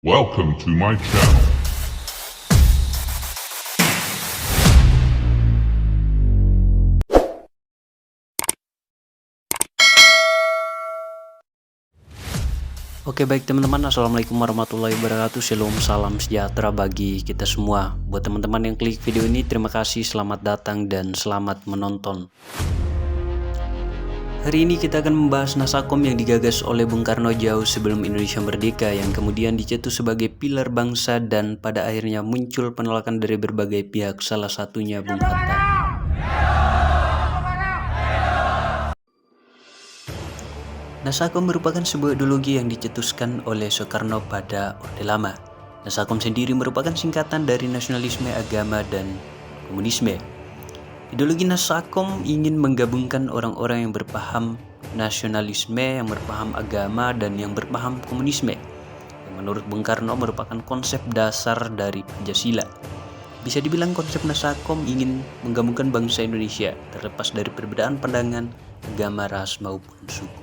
Welcome to my channel. Oke, baik teman-teman, assalamualaikum warahmatullahi wabarakatuh. Shalom, salam sejahtera bagi kita semua. Buat teman-teman yang klik video ini, terima kasih, selamat datang dan selamat menonton. Hari ini kita akan membahas Nasakom yang digagas oleh Bung Karno jauh sebelum Indonesia merdeka, yang kemudian dicetus sebagai pilar bangsa dan pada akhirnya muncul penolakan dari berbagai pihak, salah satunya Bung Hatta. Nasakom merupakan sebuah ideologi yang dicetuskan oleh Soekarno pada Orde Lama. Nasakom sendiri merupakan singkatan dari nasionalisme, agama, dan komunisme. Ideologi Nasakom ingin menggabungkan orang-orang yang berpaham nasionalisme, yang berpaham agama, dan yang berpaham komunisme, yang menurut Bung Karno merupakan konsep dasar dari Pancasila. Bisa dibilang konsep Nasakom ingin menggabungkan bangsa Indonesia, terlepas dari perbedaan pandangan, agama, ras, maupun suku.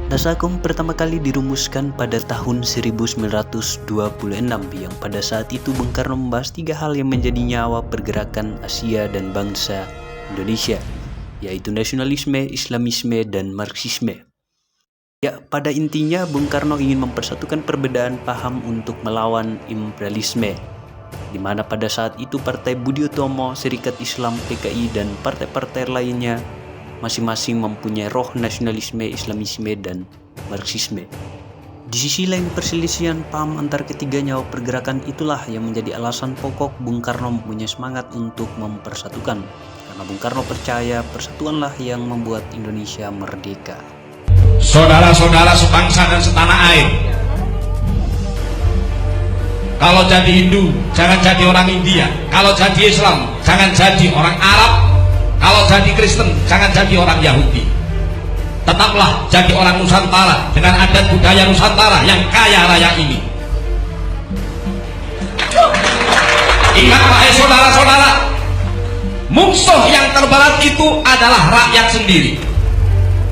Nasakom pertama kali dirumuskan pada tahun 1926 yang pada saat itu Bung Karno membahas 3 hal yang menjadi nyawa pergerakan Asia dan bangsa Indonesia, yaitu nasionalisme, Islamisme, dan Marxisme. Ya, pada intinya Bung Karno ingin mempersatukan perbedaan paham untuk melawan imperialisme, di mana pada saat itu Partai Budi Utomo, Serikat Islam, PKI, dan partai-partai lainnya masing-masing mempunyai roh nasionalisme, Islamisme, dan Marxisme. Di sisi lain, perselisihan paham antar ketiga nyawa pergerakan itulah yang menjadi alasan pokok Bung Karno mempunyai semangat untuk mempersatukan, karena Bung Karno percaya persatuanlah yang membuat Indonesia merdeka. Saudara-saudara sebangsa dan setanah air, kalau jadi Hindu jangan jadi orang India, kalau jadi Islam jangan jadi orang Arab, kalau jadi Kristen jangan jadi orang Yahudi. Tetaplah jadi orang Nusantara dengan adat budaya Nusantara yang kaya raya ini. Ingat wahai saudara-saudara, musuh yang terberat itu adalah rakyat sendiri.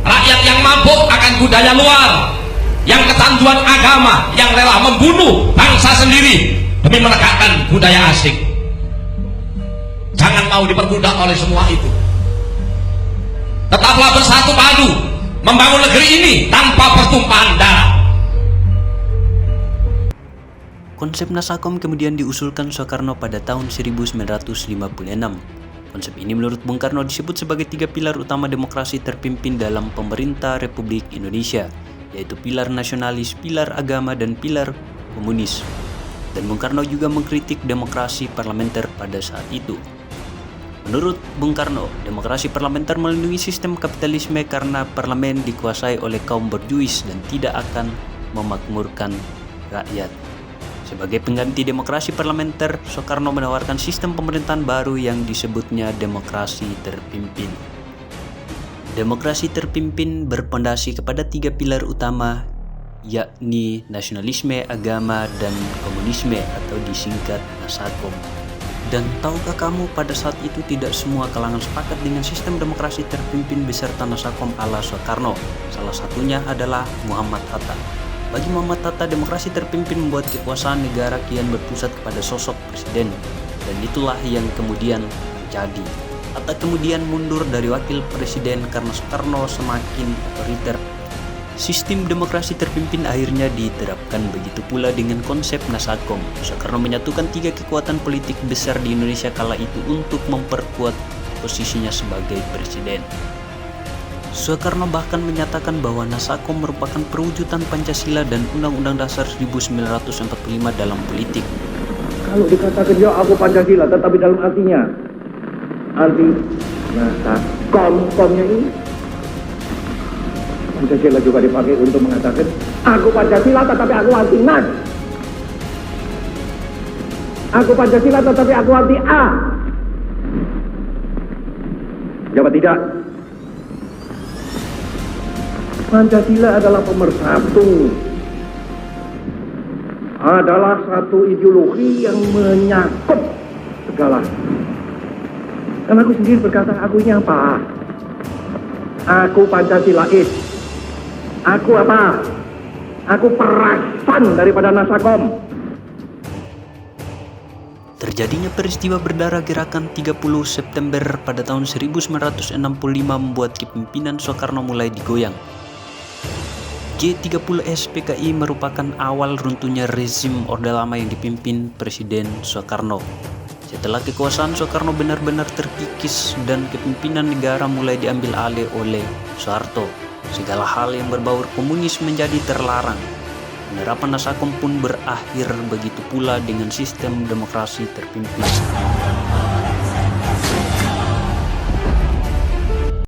Rakyat yang mabuk akan budaya luar, yang kecanduan agama, yang rela membunuh bangsa sendiri demi menegakkan budaya asing. Jangan mau diperbudak oleh semua itu. Tetaplah bersatu padu membangun negeri ini tanpa pertumpahan darah. Konsep Nasakom kemudian diusulkan Soekarno pada tahun 1956. Konsep ini menurut Bung Karno disebut sebagai 3 pilar utama demokrasi terpimpin dalam pemerintah Republik Indonesia, yaitu pilar nasionalis, pilar agama, dan pilar komunis. Dan Bung Karno juga mengkritik demokrasi parlementer pada saat itu. Menurut Bung Karno, demokrasi parlementer melindungi sistem kapitalisme karena parlemen dikuasai oleh kaum borjuis dan tidak akan memakmurkan rakyat. Sebagai pengganti demokrasi parlementer, Soekarno menawarkan sistem pemerintahan baru yang disebutnya demokrasi terpimpin. Demokrasi terpimpin berpondasi kepada 3 pilar utama, yakni nasionalisme, agama, dan komunisme atau disingkat Nasakom. Dan tahukah kamu pada saat itu tidak semua kalangan sepakat dengan sistem demokrasi terpimpin beserta Nasakom ala Soekarno. Salah satunya adalah Muhammad Hatta. Bagi Muhammad Hatta, demokrasi terpimpin membuat kekuasaan negara kian berpusat kepada sosok presiden, dan itulah yang kemudian terjadi. Hatta kemudian mundur dari wakil presiden karena Soekarno semakin otoriter. Sistem demokrasi terpimpin akhirnya diterapkan, begitu pula dengan konsep Nasakom. Soekarno menyatukan 3 kekuatan politik besar di Indonesia kala itu untuk memperkuat posisinya sebagai presiden. Soekarno bahkan menyatakan bahwa Nasakom merupakan perwujudan Pancasila dan Undang-Undang Dasar 1945 dalam politik. Kalau dikatakan ya aku Pancasila, tetapi dalam artinya arti Nasakom-komnya ini Pancasila juga dipakai untuk mengatakan aku Pancasila tetapi aku anti NAS. Aku Pancasila tetapi aku anti A. Jawab tidak. Pancasila adalah pemersatu, adalah satu ideologi yang menyakup segala Kan aku sendiri berkata, aku ini apa? Aku Pancasilais. Aku apa? Aku perasan daripada Nasakom. Terjadinya peristiwa berdarah gerakan 30 September pada tahun 1965 membuat kepemimpinan Soekarno mulai digoyang. G30S PKI merupakan awal runtuhnya rezim Orde Lama yang dipimpin Presiden Soekarno. Setelah kekuasaan Soekarno benar-benar terkikis dan kepemimpinan negara mulai diambil alih oleh Soeharto, segala hal yang berbau komunis menjadi terlarang. Penerapan Nasakom pun berakhir, begitu pula dengan sistem demokrasi terpimpin.